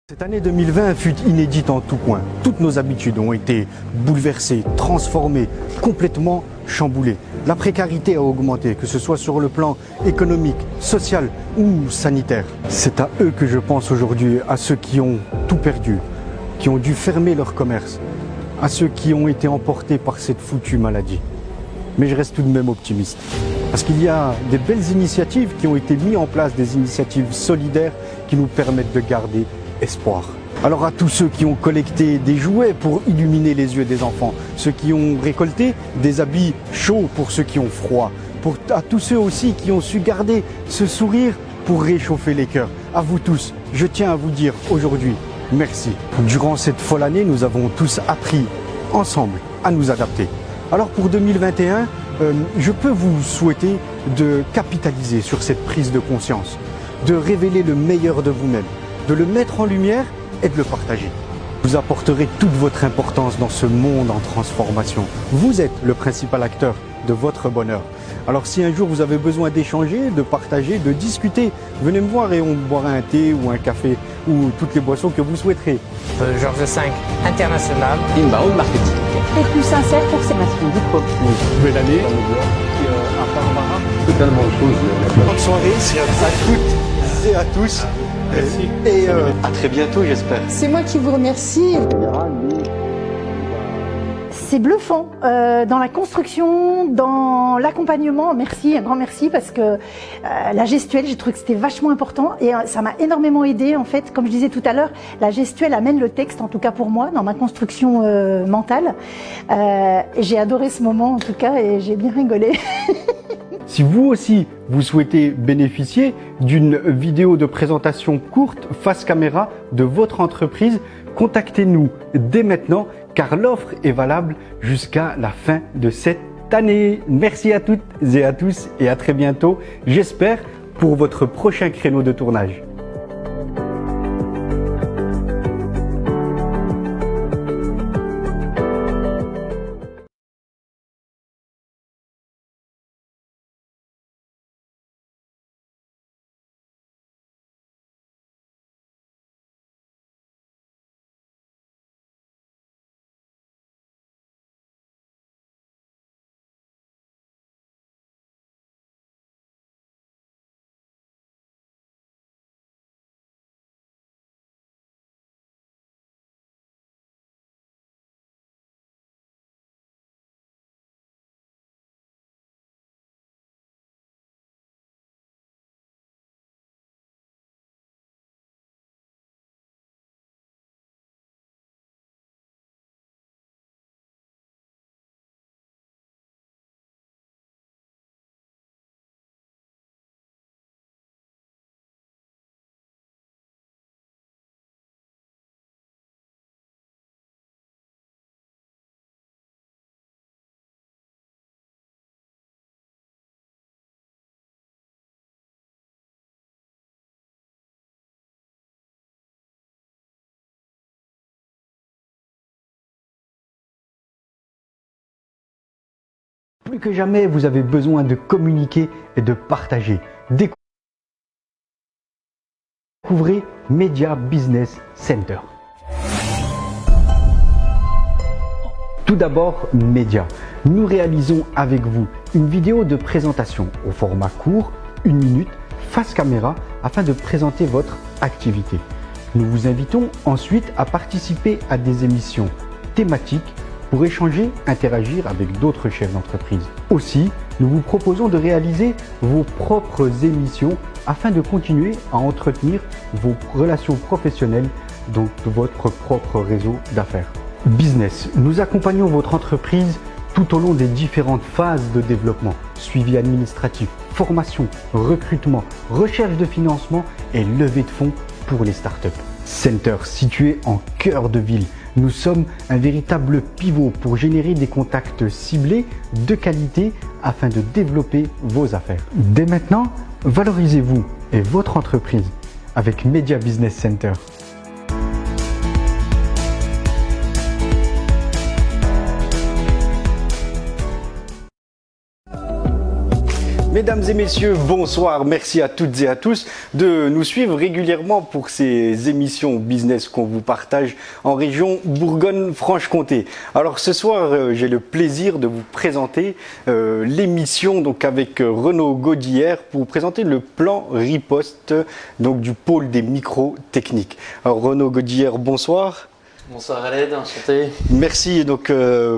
Cette année 2020 fut inédite en tout point. Toutes nos habitudes ont été bouleversées, transformées, complètement chamboulées. La précarité a augmenté, que ce soit sur le plan économique, social ou sanitaire. C'est à eux que je pense aujourd'hui, à ceux qui ont tout perdu, qui ont dû fermer leur commerce, à ceux qui ont été emportés par cette foutue maladie. Mais je reste tout de même optimiste. Parce qu'il y a des belles initiatives qui ont été mises en place, des initiatives solidaires qui nous permettent de garder espoir. Alors à tous ceux qui ont collecté des jouets pour illuminer les yeux des enfants, ceux qui ont récolté des habits chauds pour ceux qui ont froid, à tous ceux aussi qui ont su garder ce sourire pour réchauffer les cœurs, à vous tous, je tiens à vous dire aujourd'hui merci. Durant cette folle année, nous avons tous appris ensemble à nous adapter. Alors pour 2021, je peux vous souhaiter de capitaliser sur cette prise de conscience, de révéler le meilleur de vous-même, de le mettre en lumière et de le partager. Vous apporterez toute votre importance dans ce monde en transformation. Vous êtes le principal acteur de votre bonheur. Alors si un jour vous avez besoin d'échanger, de partager, de discuter, venez me voir et on boira un thé ou un café ou toutes les boissons que vous souhaiterez. Georges V international. Inbound marketing. Et plus sincère pour ces nations du peuple. Nouvelle année. Totalement autre chose. Bonne soirée à toutes et à tous. Merci. Et à très bientôt, j'espère. C'est moi qui vous remercie. C'est bluffant dans la construction, dans l'accompagnement. Merci, un grand merci parce que la gestuelle, j'ai trouvé que c'était vachement important et ça m'a énormément aidé en fait. Comme je disais tout à l'heure, la gestuelle amène le texte, en tout cas pour moi, dans ma construction mentale. J'ai adoré ce moment en tout cas et j'ai bien rigolé. Si vous aussi, vous souhaitez bénéficier d'une vidéo de présentation courte face caméra de votre entreprise, contactez-nous dès maintenant car l'offre est valable jusqu'à la fin de cette année. Merci à toutes et à tous et à très bientôt, j'espère, pour votre prochain créneau de tournage. Plus que jamais, vous avez besoin de communiquer et de partager. Découvrez Media Business Center. Tout d'abord, Média. Nous réalisons avec vous une vidéo de présentation au format court, 1 minute, face caméra, afin de présenter votre activité. Nous vous invitons ensuite à participer à des émissions thématiques pour échanger, interagir avec d'autres chefs d'entreprise. Aussi, nous vous proposons de réaliser vos propres émissions afin de continuer à entretenir vos relations professionnelles dans votre propre réseau d'affaires. Business, nous accompagnons votre entreprise tout au long des différentes phases de développement, suivi administratif, formation, recrutement, recherche de financement et levée de fonds pour les startups. Center, situé en cœur de ville, nous sommes un véritable pivot pour générer des contacts ciblés de qualité afin de développer vos affaires. Dès maintenant, valorisez-vous et votre entreprise avec Media Business Center. Mesdames et messieurs, bonsoir. Merci à toutes et à tous de nous suivre régulièrement pour ces émissions business qu'on vous partage en région Bourgogne-Franche-Comté. Alors ce soir, j'ai le plaisir de vous présenter l'émission donc avec Renaud Godillère pour vous présenter le plan riposte donc du pôle des micro-techniques. Alors Renaud Godillère, bonsoir. Bonsoir Aled, enchanté. Merci donc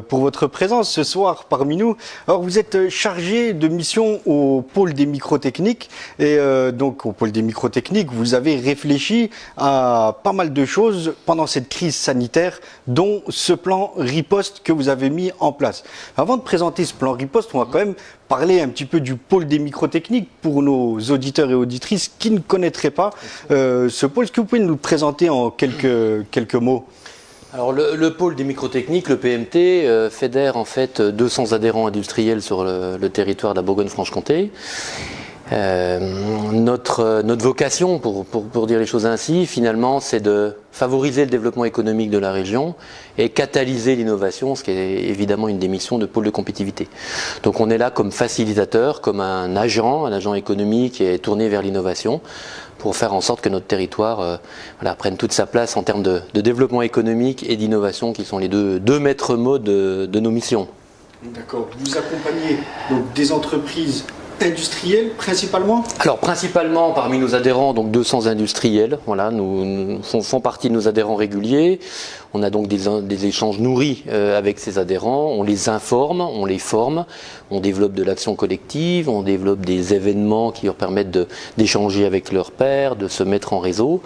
pour votre présence ce soir parmi nous. Alors vous êtes chargé de mission au pôle des microtechniques et donc au pôle des microtechniques, vous avez réfléchi à pas mal de choses pendant cette crise sanitaire, dont ce plan riposte que vous avez mis en place. Avant de présenter ce plan riposte, on va quand même parler un petit peu du pôle des microtechniques pour nos auditeurs et auditrices qui ne connaîtraient pas ce pôle. Est-ce que vous pouvez nous le présenter en quelques mots ? Alors le pôle des microtechniques, le PMT, fédère en fait 200 adhérents industriels sur le territoire de la Bourgogne-Franche-Comté. Notre vocation, pour dire les choses ainsi, finalement, c'est de favoriser le développement économique de la région et catalyser l'innovation, ce qui est évidemment une des missions de pôle de compétitivité. Donc on est là comme facilitateur, comme un agent économique et tourné vers l'innovation, pour faire en sorte que notre territoire prenne toute sa place en termes de développement économique et d'innovation, qui sont les deux maîtres mots de nos missions. D'accord. Vous accompagnez donc des entreprises industriels principalement ? Alors principalement parmi nos adhérents, donc 200 industriels, voilà, nous font partie de nos adhérents réguliers. On a donc des échanges nourris avec ces adhérents, on les informe, on les forme, on développe de l'action collective, on développe des événements qui leur permettent d'échanger avec leurs pairs, de se mettre en réseau,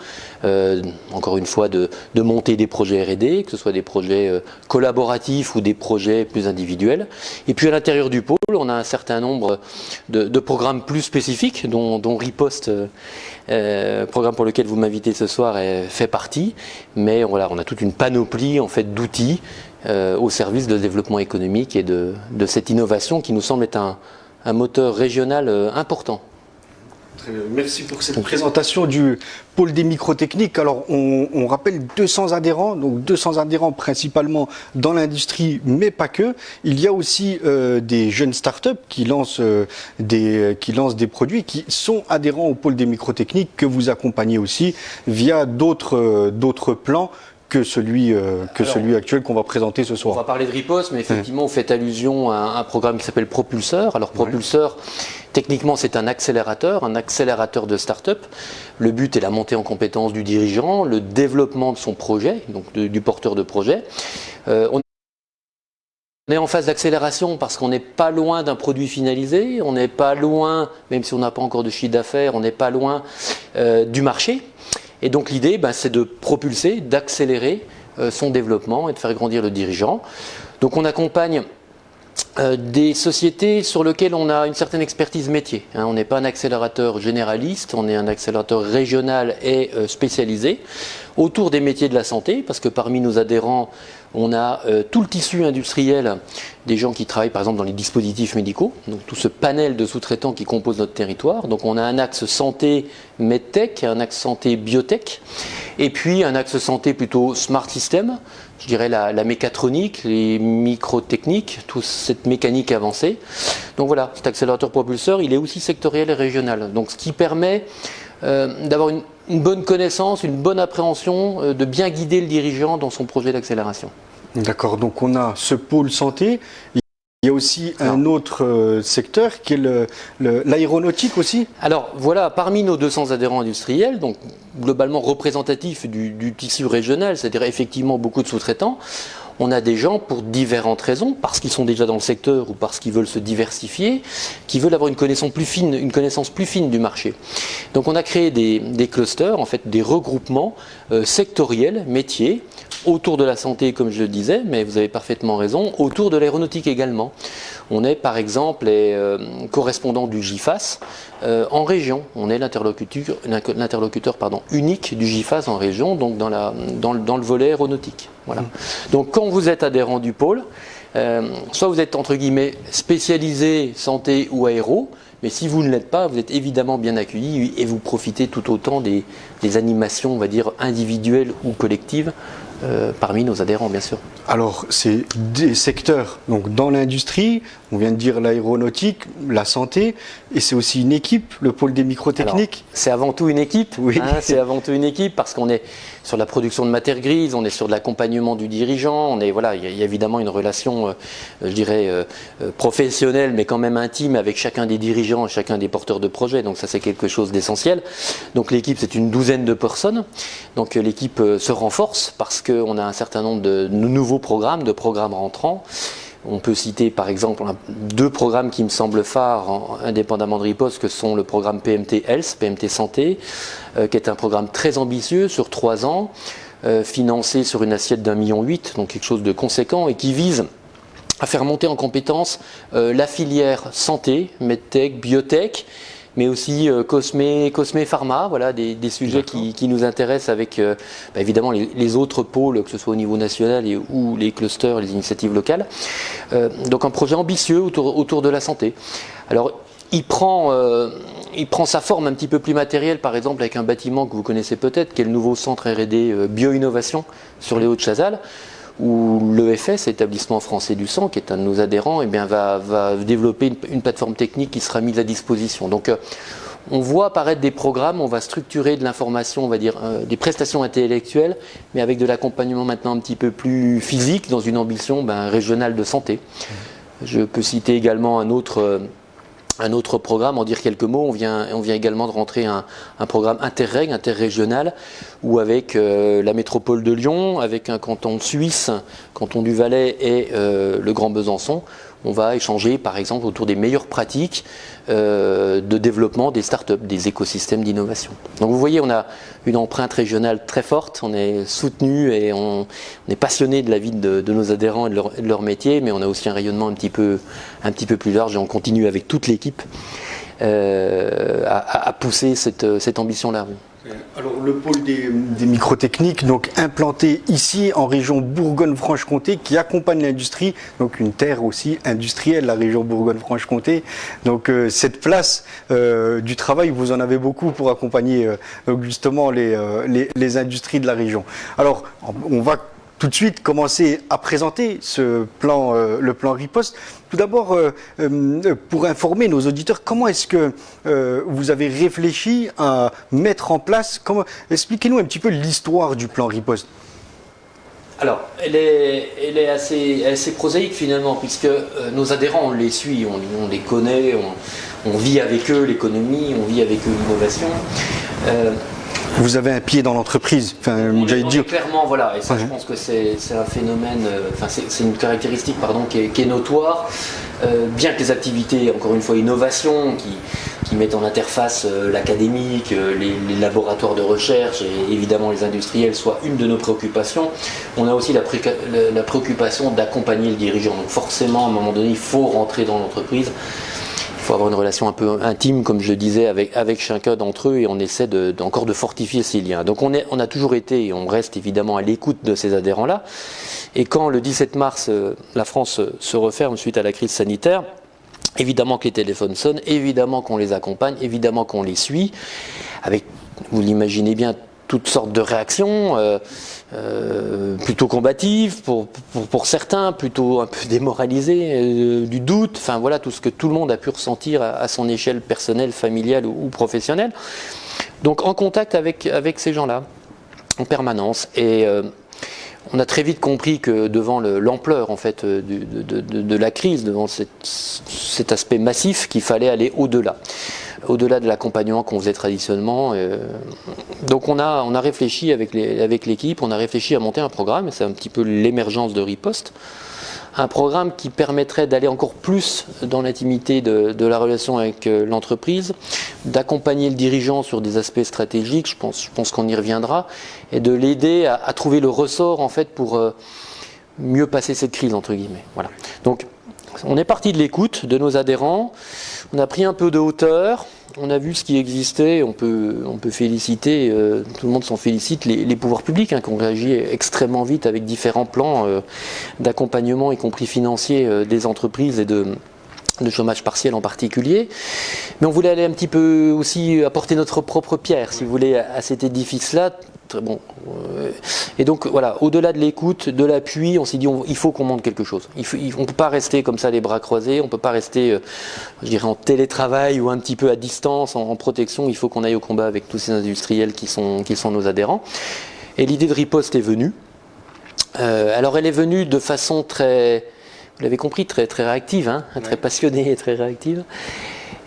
encore une fois de monter des projets R&D, que ce soit des projets collaboratifs ou des projets plus individuels. Et puis à l'intérieur du pôle, on a un certain nombre de programmes plus spécifiques, dont Riposte, programme pour lequel vous m'invitez ce soir, fait partie. Mais voilà, on a toute une panoplie en fait d'outils au service de développement économique et de cette innovation qui nous semble être un moteur régional important. Merci pour cette présentation du pôle des microtechniques. Alors on rappelle 200 adhérents, donc 200 adhérents principalement dans l'industrie, mais pas que. Il y a aussi des jeunes startups qui lancent des produits, qui sont adhérents au pôle des microtechniques, que vous accompagnez aussi via d'autres plans que celui actuel qu'on va présenter ce soir. On va parler de Riposte, mais effectivement, vous faites allusion à un programme qui s'appelle Propulseur. Alors Propulseur, techniquement, c'est un accélérateur de start-up. Le but est la montée en compétence du dirigeant, le développement de son projet, donc du porteur de projet. On est en phase d'accélération parce qu'on n'est pas loin d'un produit finalisé, on n'est pas loin, même si on n'a pas encore de chiffre d'affaires, on n'est pas loin du marché. Et donc l'idée, c'est de propulser, d'accélérer son développement et de faire grandir le dirigeant. Donc on accompagne des sociétés sur lesquelles on a une certaine expertise métier. On n'est pas un accélérateur généraliste, on est un accélérateur régional et spécialisé autour des métiers de la santé, parce que parmi nos adhérents, on a tout le tissu industriel des gens qui travaillent par exemple dans les dispositifs médicaux, donc tout ce panel de sous-traitants qui compose notre territoire. Donc on a un axe santé medtech, un axe santé biotech, et puis un axe santé plutôt smart system, je dirais la mécatronique, les microtechniques, toute cette mécanique avancée. Donc voilà, cet accélérateur propulseur, il est aussi sectoriel et régional. Donc ce qui permet d'avoir une bonne connaissance, une bonne appréhension, de bien guider le dirigeant dans son projet d'accélération. D'accord, donc on a ce pôle santé. Il y a aussi un autre secteur qui est l'aéronautique aussi. Alors voilà, parmi nos 200 adhérents industriels, donc globalement représentatifs du tissu régional, c'est-à-dire effectivement beaucoup de sous-traitants, on a des gens pour différentes raisons, parce qu'ils sont déjà dans le secteur ou parce qu'ils veulent se diversifier, qui veulent avoir une connaissance plus fine du marché. Donc on a créé des clusters, en fait des regroupements sectoriels, métiers, autour de la santé comme je le disais, mais vous avez parfaitement raison, autour de l'aéronautique également. On est par exemple les correspondants du GIFAS en région. On est l'interlocuteur unique du GIFAS en région, donc dans le volet aéronautique. Voilà. Donc quand vous êtes adhérent du pôle, soit vous êtes entre guillemets spécialisé santé ou aéro, Mais si vous ne l'êtes pas, vous êtes évidemment bien accueilli et vous profitez tout autant des animations, on va dire, individuelles ou collectives parmi nos adhérents, bien sûr. Alors, c'est des secteurs, donc dans l'industrie, on vient de dire l'aéronautique, la santé, et c'est aussi une équipe, le pôle des microtechniques. C'est avant tout une équipe, oui. C'est avant tout une équipe parce qu'on est sur la production de matières grises, on est sur de l'accompagnement du dirigeant, il y a évidemment une relation, je dirais, professionnelle, mais quand même intime avec chacun des dirigeants, chacun des porteurs de projets, donc ça c'est quelque chose d'essentiel. Donc l'équipe, c'est une douzaine de personnes, donc l'équipe se renforce parce qu'on a un certain nombre de nouveaux programmes, de programmes rentrants. On peut citer par exemple 2 programmes qui me semblent phares indépendamment de Riposte, que sont le programme PMT Health, PMT Santé, qui est un programme très ambitieux sur 3 ans, financé sur une assiette d'1,8 million, donc quelque chose de conséquent et qui vise à faire monter en compétence la filière santé, medtech, biotech, mais aussi cosmé pharma, voilà, des sujets qui nous intéressent avec évidemment les autres pôles, que ce soit au niveau national ou les clusters, les initiatives locales. Donc un projet ambitieux autour de la santé. Alors il prend sa forme un petit peu plus matérielle, par exemple avec un bâtiment que vous connaissez peut-être, qui est le nouveau centre R&D Bio-Innovation sur les Hauts-de-Chazal, où l'EFS, Établissement français du sang, qui est un de nos adhérents, va développer une plateforme technique qui sera mise à disposition. Donc on voit apparaître des programmes, on va structurer de l'information, on va dire des prestations intellectuelles, mais avec de l'accompagnement maintenant un petit peu plus physique, dans une ambition régionale de santé. Je peux citer également un autre programme, en dire quelques mots. On vient également de rentrer un programme interrégional, où avec la métropole de Lyon, avec un canton suisse, canton du Valais et le Grand Besançon, on va échanger par exemple autour des meilleures pratiques de développement des startups, des écosystèmes d'innovation. Donc vous voyez, on a une empreinte régionale très forte, on est soutenu et on est passionné de la vie de nos adhérents et de leur métier, mais on a aussi un rayonnement un petit peu plus large et on continue avec toute l'équipe à pousser cette ambition-là. Alors le pôle des microtechniques, donc implanté ici en région Bourgogne-Franche-Comté, qui accompagne l'industrie, donc une terre aussi industrielle, la région Bourgogne-Franche-Comté. Donc cette place du travail, vous en avez beaucoup pour accompagner justement les industries de la région. Alors on va tout de suite commencer à présenter ce plan, le plan Riposte. Tout d'abord, pour informer nos auditeurs, comment est-ce que vous avez réfléchi à mettre en place, expliquez-nous un petit peu l'histoire du plan Riposte. Alors, elle est assez prosaïque finalement, puisque nos adhérents, on les suit, on les connaît, on vit avec eux l'économie, on vit avec eux l'innovation. Vous avez un pied dans l'entreprise, j'allais dire. Clairement, voilà, et ça, je pense que c'est un phénomène, c'est une caractéristique, qui est notoire, bien que les activités, encore une fois, innovation, qui mettent en interface l'académique, les laboratoires de recherche et évidemment les industriels soient une de nos préoccupations, on a aussi la préoccupation d'accompagner le dirigeant. Donc forcément, à un moment donné, il faut rentrer dans l'entreprise. Il faut avoir une relation un peu intime, comme je le disais, avec chacun d'entre eux, et on essaie encore de fortifier ces liens. Donc on a toujours été, et on reste évidemment à l'écoute de ces adhérents-là. Et quand le 17 mars, la France se referme suite à la crise sanitaire, évidemment que les téléphones sonnent, évidemment qu'on les accompagne, évidemment qu'on les suit, avec, vous l'imaginez bien, toutes sortes de réactions, plutôt combatives pour certains, plutôt un peu démoralisées, du doute, enfin voilà tout ce que tout le monde a pu ressentir à son échelle personnelle, familiale ou professionnelle. Donc en contact avec ces gens-là, en permanence. Et on a très vite compris que devant l'ampleur en fait de la crise, devant cet aspect massif, qu'il fallait aller au-delà de l'accompagnement qu'on faisait traditionnellement. Donc on a réfléchi avec l'équipe, on a réfléchi à monter un programme, et c'est un petit peu l'émergence de Riposte, un programme qui permettrait d'aller encore plus dans l'intimité de la relation avec l'entreprise, d'accompagner le dirigeant sur des aspects stratégiques, je pense qu'on y reviendra, et de l'aider à trouver le ressort en fait pour mieux passer cette crise entre guillemets. Voilà. Donc on est parti de l'écoute de nos adhérents, on a pris un peu de hauteur, on a vu ce qui existait, on peut féliciter, tout le monde s'en félicite, les pouvoirs publics qui ont réagi extrêmement vite avec différents plans d'accompagnement, y compris financier, des entreprises et de chômage partiel en particulier. Mais on voulait aller un petit peu aussi apporter notre propre pierre, si vous voulez, à cet édifice-là. Très bon. Et donc voilà, au-delà de l'écoute, de l'appui, on s'est dit il faut qu'on monte quelque chose. On ne peut pas rester comme ça les bras croisés, on ne peut pas rester, je dirais, en télétravail ou un petit peu à distance, en protection. Il faut qu'on aille au combat avec tous ces industriels qui sont nos adhérents. Et l'idée de riposte est venue. Alors elle est venue de façon très, vous l'avez compris, très, très réactive, hein, très passionnée et très réactive.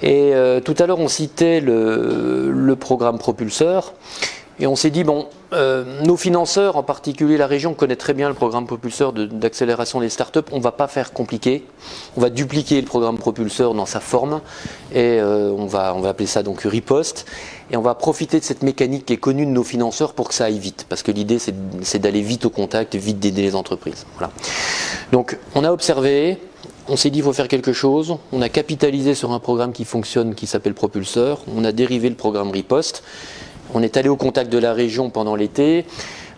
Et tout à l'heure on citait le programme Propulseur. Et on s'est dit, nos financeurs, en particulier la région, connaît très bien le programme Propulseur d'accélération des startups. On ne va pas faire compliqué. On va dupliquer le programme Propulseur dans sa forme. Et on va appeler ça donc riposte. Et on va profiter de cette mécanique qui est connue de nos financeurs pour que ça aille vite. Parce que l'idée, c'est d'aller vite au contact, vite d'aider les entreprises. Voilà. Donc, on a observé. On s'est dit, il faut faire quelque chose. On a capitalisé sur un programme qui fonctionne, qui s'appelle Propulseur. On a dérivé le programme riposte. On est allé au contact de la région pendant l'été.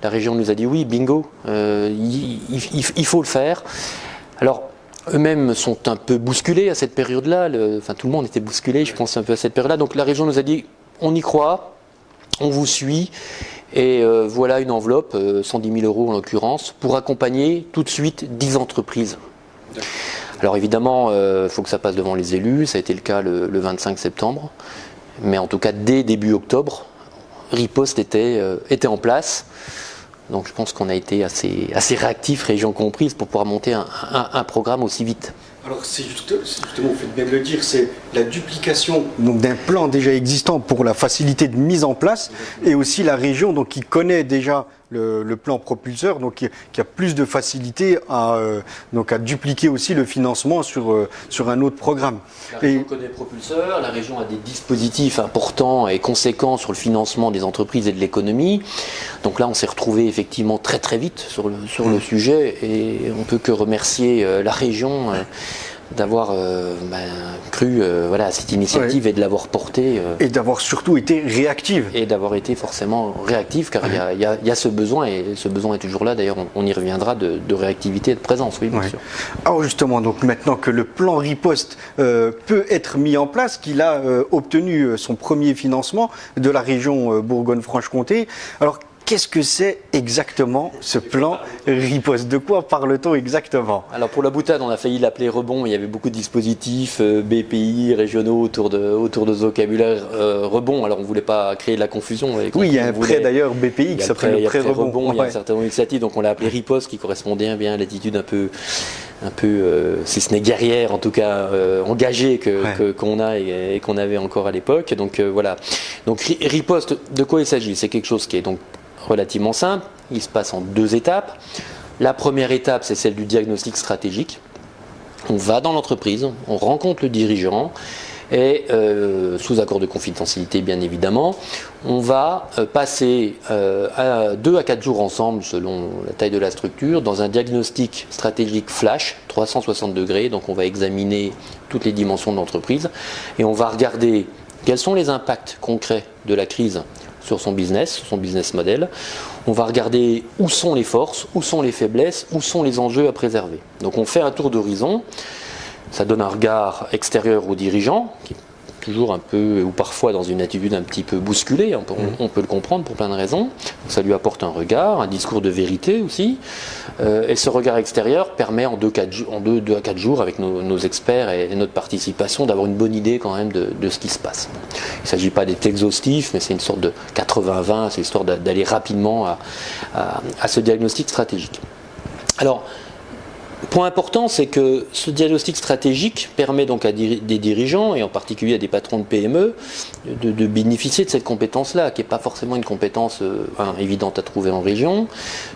La région nous a dit oui, bingo, il faut le faire. Alors, eux-mêmes sont un peu bousculés à cette période-là. Tout le monde était bousculé, je pense, un peu à cette période-là. Donc la région nous a dit, on y croit, on vous suit. Et voilà une enveloppe, 110 000 € en l'occurrence, pour accompagner tout de suite 10 entreprises. Alors évidemment, il faut que ça passe devant les élus. Ça a été le cas le 25 septembre. Mais en tout cas, dès début octobre, riposte était en place. Donc je pense qu'on a été assez réactifs, région comprise, pour pouvoir monter un programme aussi vite. Alors c'est justement, vous faites bien de le dire, c'est la duplication d'un plan déjà existant pour la facilité de mise en place, et aussi la région donc, qui connaît déjà le plan propulseur, donc qui a plus de facilité à dupliquer aussi le financement sur un autre programme. La région connaît propulseur, la région a des dispositifs importants et conséquents sur le financement des entreprises et de l'économie. Donc là, on s'est retrouvé effectivement très très vite sur le sujet, et on ne peut que remercier la région d'avoir cru à cette initiative et de l'avoir portée. Et d'avoir surtout été réactive. Et d'avoir été forcément réactive, car il y a ce besoin, et ce besoin est toujours là. D'ailleurs, on y reviendra de réactivité et de présence, oui, bien sûr. Alors justement, donc maintenant que le plan riposte peut être mis en place, qu'il a obtenu son premier financement de la région Bourgogne-Franche-Comté, alors qu'est-ce que c'est exactement ce plan riposte? De quoi parle-t-on exactement? Alors pour la boutade, on a failli l'appeler rebond. Il y avait beaucoup de dispositifs BPI régionaux autour de ce vocabulaire rebond. Alors on ne voulait pas créer de la confusion. Oui, il y a un prêt d'ailleurs BPI qui s'appelle le prêt rebond. Il y a un certain nombre d'initiatives, donc on l'a appelé riposte, qui correspondait bien à l'attitude un peu si ce n'est guerrière, en tout cas engagée qu'on a et qu'on avait encore à l'époque. Donc voilà. Donc riposte, de quoi il s'agit? C'est quelque chose qui est donc relativement simple. Il se passe en 2 étapes. La première étape, c'est celle du diagnostic stratégique. On va dans l'entreprise, on rencontre le dirigeant, et sous accord de confidentialité bien évidemment, on va passer 2 à 4 jours ensemble, selon la taille de la structure, dans un diagnostic stratégique flash, 360 degrés. Donc on va examiner toutes les dimensions de l'entreprise, et on va regarder quels sont les impacts concrets de la crise sur son business model. On va regarder où sont les forces, où sont les faiblesses, où sont les enjeux à préserver. Donc on fait un tour d'horizon, ça donne un regard extérieur aux dirigeants, qui est toujours un peu, ou parfois dans une attitude un petit peu bousculée, on peut le comprendre pour plein de raisons. Donc ça lui apporte un regard, un discours de vérité aussi, et ce regard extérieur permet en 2 à 4 jours, avec nos experts et notre participation, d'avoir une bonne idée quand même de ce qui se passe. Il ne s'agit pas d'être exhaustif, mais c'est une sorte de 80-20, c'est l'histoire d'aller rapidement à ce diagnostic stratégique. Alors, point important, c'est que ce diagnostic stratégique permet donc à des dirigeants, et en particulier à des patrons de PME, de bénéficier de cette compétence-là, qui n'est pas forcément une compétence évidente à trouver en région.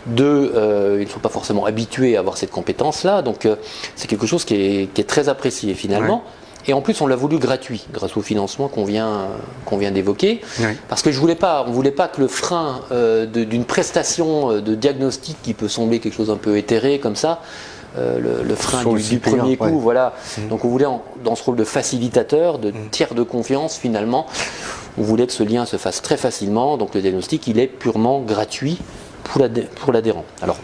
2, ils ne sont pas forcément habitués à avoir cette compétence-là, donc c'est quelque chose qui est très apprécié finalement. Ouais. Et en plus, on l'a voulu gratuit, grâce au financement qu'on vient d'évoquer, parce que on ne voulait pas que le frein d'une prestation de diagnostic qui peut sembler quelque chose un peu éthéré comme ça, le frein du premier coup, voilà. Donc on voulait, dans ce rôle de facilitateur, de tiers de confiance finalement, on voulait que ce lien se fasse très facilement. Donc le diagnostic, il est purement gratuit pour l'adhérent. Alors,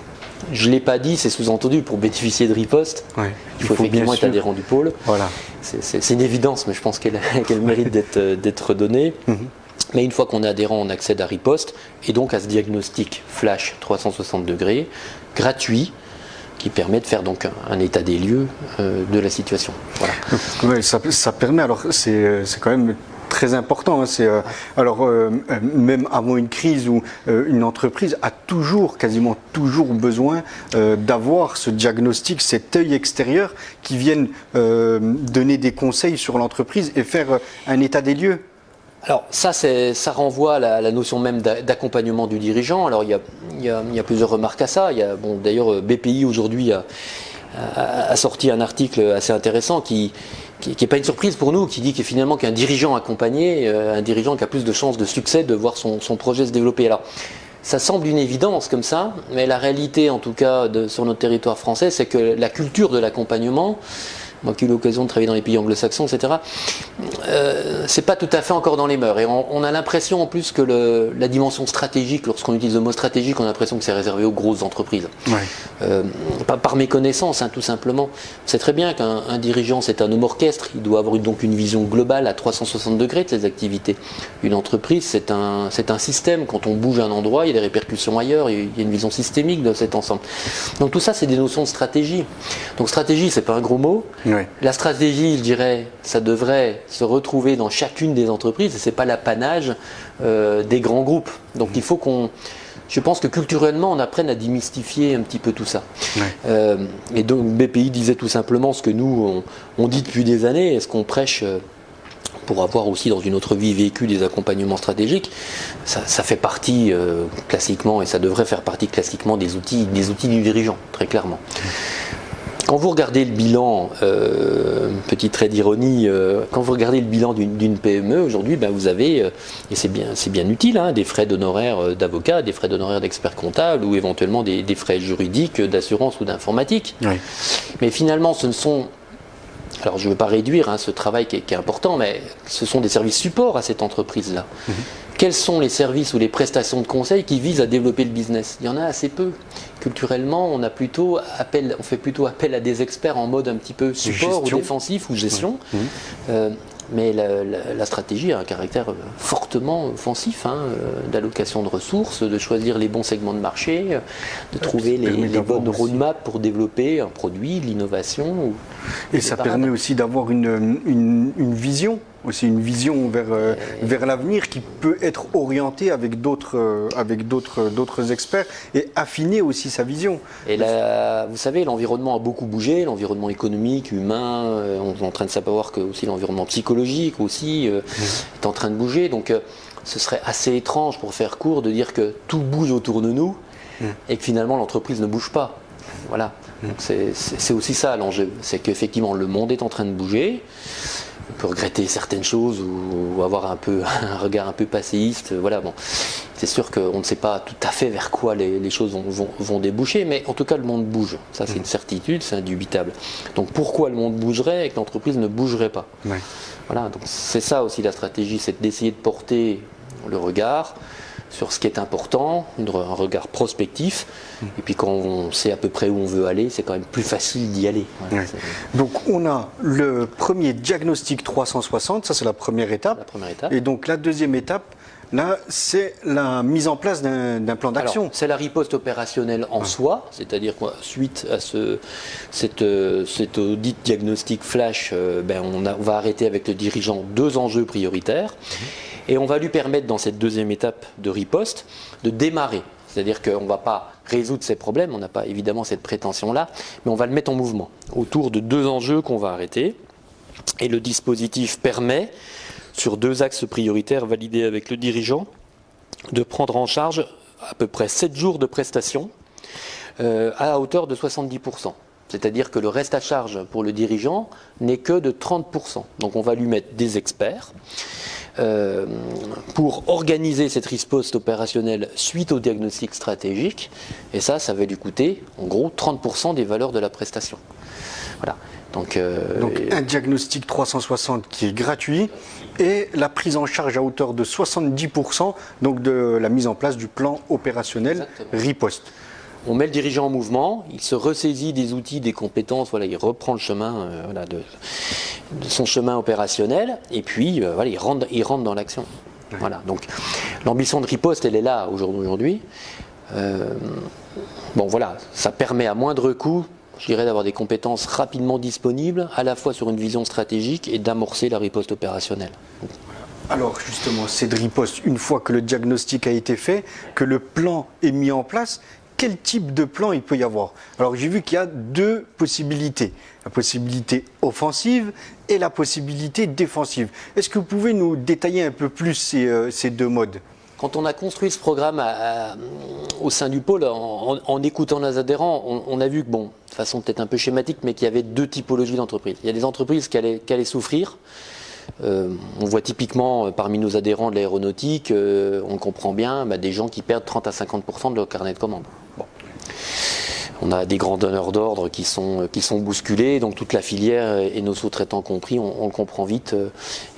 Je ne l'ai pas dit, c'est sous-entendu, pour bénéficier de riposte, Ouais. il faut effectivement être adhérent du pôle. Voilà. C'est une évidence, mais je pense qu'elle mérite d'être donnée. Mais une fois qu'on est adhérent, on accède à riposte et donc à ce diagnostic flash 360 degrés, gratuit, qui permet de faire donc un état des lieux de la situation. Voilà. Ouais, ça permet, alors c'est quand même très important. Hein, même avant une crise où une entreprise a quasiment toujours besoin d'avoir ce diagnostic, cet œil extérieur qui vienne donner des conseils sur l'entreprise et faire un état des lieux. Alors ça renvoie à la notion même d'accompagnement du dirigeant. Alors il y a plusieurs remarques à ça. D'ailleurs BPI aujourd'hui a sorti un article assez intéressant qui n'est pas une surprise pour nous, qui dit que finalement qu'un dirigeant accompagné, un dirigeant qui a plus de chances de succès de voir son projet se développer. Alors ça semble une évidence comme ça, mais la réalité en tout cas sur notre territoire français, c'est que la culture de l'accompagnement, moi qui ai eu l'occasion de travailler dans les pays anglo-saxons, etc., c'est pas tout à fait encore dans les mœurs. Et on a l'impression en plus que la dimension stratégique, lorsqu'on utilise le mot stratégique, on a l'impression que c'est réservé aux grosses entreprises. Ouais. Par méconnaissance, hein, tout simplement. C'est très bien qu'un dirigeant, c'est un homme orchestre, il doit avoir donc une vision globale à 360 degrés de ses activités. Une entreprise, c'est un système. Quand on bouge un endroit, il y a des répercussions ailleurs, il y a une vision systémique de cet ensemble. Donc tout ça, c'est des notions de stratégie. Donc stratégie, c'est pas un gros mot. Ouais. La stratégie, je dirais, ça devrait se retrouver dans chacune des entreprises et ce n'est pas l'apanage des grands groupes. Donc il faut je pense que culturellement, on apprenne à démystifier un petit peu tout ça. Ouais. Et donc BPI disait tout simplement ce que nous, on dit depuis des années et ce qu'on prêche pour avoir aussi dans une autre vie vécu des accompagnements stratégiques. Ça fait partie classiquement, et ça devrait faire partie classiquement des outils du dirigeant, très clairement. Quand vous regardez le bilan, petit trait d'ironie, quand vous regardez le bilan d'une PME aujourd'hui, vous avez, et c'est bien utile, hein, des frais d'honoraires d'avocat, des frais d'honoraires d'experts comptables ou éventuellement des frais juridiques, d'assurance ou d'informatique. Oui. Mais finalement, ce ne sont, alors je ne veux pas réduire ce travail qui est important, mais ce sont des services supports à cette entreprise-là. Mmh. Quels sont les services ou les prestations de conseil qui visent à développer le business? Il y en a assez peu. Culturellement, on fait plutôt appel à des experts en mode un petit peu support ou défensif ou gestion. Mmh. Mais la stratégie a un caractère fortement offensif, d'allocation de ressources, de choisir les bons segments de marché, de trouver les bonnes roadmaps pour développer un produit, l'innovation. Et ça permet aussi d'avoir une vision. Aussi une vision vers l'avenir qui peut être orientée avec d'autres experts et affiner aussi sa vision. Et vous savez, l'environnement a beaucoup bougé, l'environnement économique, humain, on est en train de savoir que aussi l'environnement psychologique aussi est en train de bouger. Donc ce serait assez étrange, pour faire court, de dire que tout bouge autour de nous et que finalement l'entreprise ne bouge pas. Voilà. Donc c'est aussi ça l'enjeu, c'est qu'effectivement le monde est en train de bouger. On peut regretter certaines choses ou avoir un regard un peu passéiste. Voilà, bon. C'est sûr qu'on ne sait pas tout à fait vers quoi les choses vont déboucher, mais en tout cas le monde bouge. Ça c'est une certitude, c'est indubitable. Donc pourquoi le monde bougerait et que l'entreprise ne bougerait pas? Ouais. Voilà, donc c'est ça aussi la stratégie, c'est d'essayer de porter le regard sur ce qui est important, un regard prospectif, et puis quand on sait à peu près où on veut aller, c'est quand même plus facile d'y aller. Ouais, ouais. Donc on a le premier diagnostic 360, ça c'est la première étape. Et donc la deuxième étape, là, c'est la mise en place d'un plan d'action. C'est la riposte opérationnelle en soi, c'est-à-dire que suite à cet audit diagnostic flash, on va arrêter avec le dirigeant 2 enjeux prioritaires. Et on va lui permettre, dans cette deuxième étape de riposte, de démarrer. C'est-à-dire qu'on ne va pas résoudre ces problèmes, on n'a pas évidemment cette prétention-là, mais on va le mettre en mouvement autour de 2 enjeux qu'on va arrêter. Et le dispositif permet, sur 2 axes prioritaires validés avec le dirigeant, de prendre en charge à peu près 7 jours de prestations à hauteur de 70%. C'est-à-dire que le reste à charge pour le dirigeant n'est que de 30%. Donc on va lui mettre des experts pour organiser cette riposte opérationnelle suite au diagnostic stratégique. Et ça va lui coûter en gros 30% des valeurs de la prestation. Voilà. Donc un diagnostic 360 qui est gratuit et la prise en charge à hauteur de 70% donc de la mise en place du plan opérationnel riposte. on met le dirigeant en mouvement, il se ressaisit des outils, des compétences, voilà, il reprend le chemin de son chemin opérationnel, et puis voilà, il rentre dans l'action. Ouais. Voilà, donc l'ambition de riposte, elle est là aujourd'hui. Bon voilà, ça permet à moindre coût, je dirais, d'avoir des compétences rapidement disponibles, à la fois sur une vision stratégique et d'amorcer la riposte opérationnelle. Alors justement, cette riposte, une fois que le diagnostic a été fait, que le plan est mis en place, quel type de plan il peut y avoir? Alors j'ai vu qu'il y a deux possibilités, la possibilité offensive et la possibilité défensive. Est-ce que vous pouvez nous détailler un peu plus ces deux modes? Quand on a construit ce programme au sein du pôle, en écoutant nos adhérents, on a vu que, bon, de façon peut-être un peu schématique, mais qu'il y avait deux typologies d'entreprises. Il y a des entreprises qui allaient souffrir. On voit typiquement parmi nos adhérents de l'aéronautique, on comprend bien, des gens qui perdent 30 à 50% de leur carnet de commandes. Bon. On a des grands donneurs d'ordre qui sont bousculés, donc toute la filière, et nos sous-traitants compris, on le comprend vite,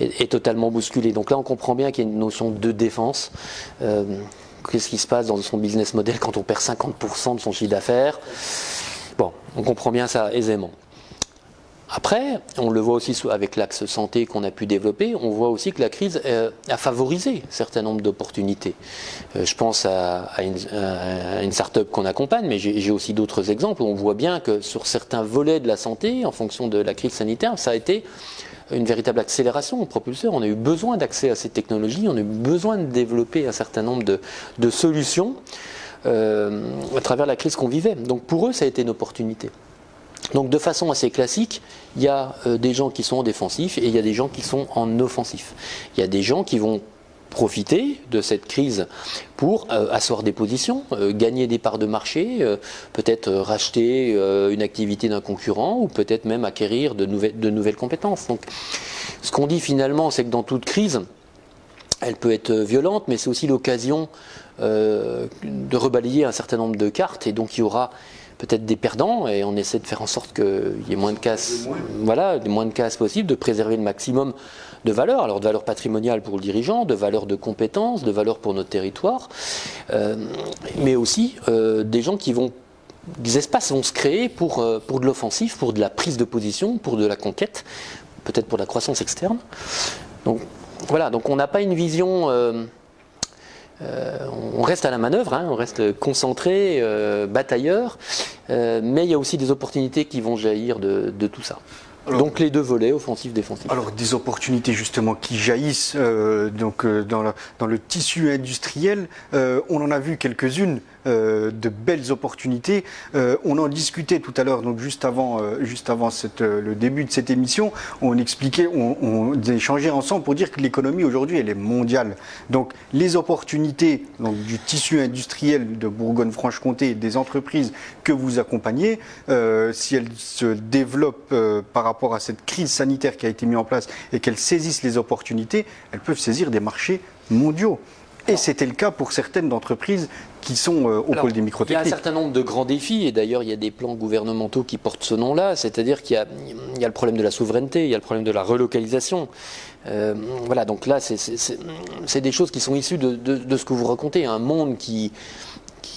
est totalement bousculé. Donc là, on comprend bien qu'il y a une notion de défense. Qu'est-ce qui se passe dans son business model quand on perd 50% de son chiffre d'affaires? Bon, on comprend bien ça aisément. Après, on le voit aussi avec l'axe santé qu'on a pu développer, on voit aussi que la crise a favorisé un certain nombre d'opportunités. Je pense à une start-up qu'on accompagne, mais j'ai aussi d'autres exemples où on voit bien que sur certains volets de la santé, en fonction de la crise sanitaire, ça a été une véritable accélération au propulseur. On a eu besoin d'accès à ces technologies, on a eu besoin de développer un certain nombre de solutions à travers la crise qu'on vivait. Donc pour eux, ça a été une opportunité. Donc de façon assez classique, il y a des gens qui sont en défensif et il y a des gens qui sont en offensif. Il y a des gens qui vont profiter de cette crise pour asseoir des positions, gagner des parts de marché, peut-être racheter une activité d'un concurrent ou peut-être même acquérir de nouvelles compétences. Donc ce qu'on dit finalement, c'est que dans toute crise, elle peut être violente, mais c'est aussi l'occasion de rebalayer un certain nombre de cartes, et donc il y aura peut-être des perdants, et on essaie de faire en sorte qu'il y ait moins de casse, voilà, moins de casse possible, de préserver le maximum de valeur, alors de valeur patrimoniale pour le dirigeant, de valeur de compétences, de valeur pour notre territoire, mais aussi des espaces vont se créer pour de l'offensif, pour de la prise de position, pour de la conquête, peut-être pour la croissance externe. Donc voilà, donc on n'a pas une vision... on reste à la manœuvre, on reste concentré, batailleur, mais il y a aussi des opportunités qui vont jaillir de tout ça. Alors, donc les deux volets, offensif, défensif. Alors des opportunités justement qui jaillissent dans le tissu industriel, on en a vu quelques-unes, de belles opportunités. On en discutait tout à l'heure, donc juste avant le début de cette émission, on expliquait, on échangeait ensemble pour dire que l'économie aujourd'hui elle est mondiale. Donc les opportunités du tissu industriel de Bourgogne-Franche-Comté, des entreprises que vous accompagnez, si elles se développent par rapport à cette crise sanitaire qui a été mise en place et qu'elles saisissent les opportunités, elles peuvent saisir des marchés mondiaux. Et c'était le cas pour certaines entreprises qui sont au pôle des microtechniques. Il y a un certain nombre de grands défis, et d'ailleurs il y a des plans gouvernementaux qui portent ce nom-là, c'est-à-dire qu'il y a le problème de la souveraineté, il y a le problème de la relocalisation. Voilà, donc là c'est des choses qui sont issues de ce que vous racontez, un monde qui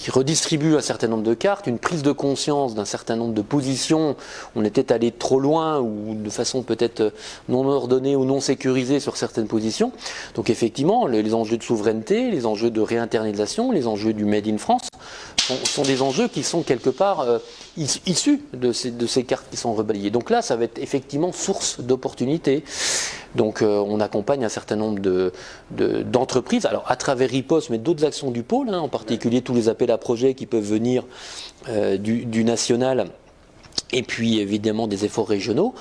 redistribue un certain nombre de cartes, une prise de conscience d'un certain nombre de positions. On était allé trop loin ou de façon peut-être non ordonnée ou non sécurisée sur certaines positions. Donc effectivement, les enjeux de souveraineté, les enjeux de réinternalisation, les enjeux du Made in France sont des enjeux qui sont quelque part issus de ces cartes qui sont rebalayées. Donc là, ça va être effectivement source d'opportunités. Donc on accompagne un certain nombre d'entreprises, alors à travers Riposte, mais d'autres actions du pôle, en particulier tous les appels à projets qui peuvent venir du national, et puis évidemment des efforts régionaux,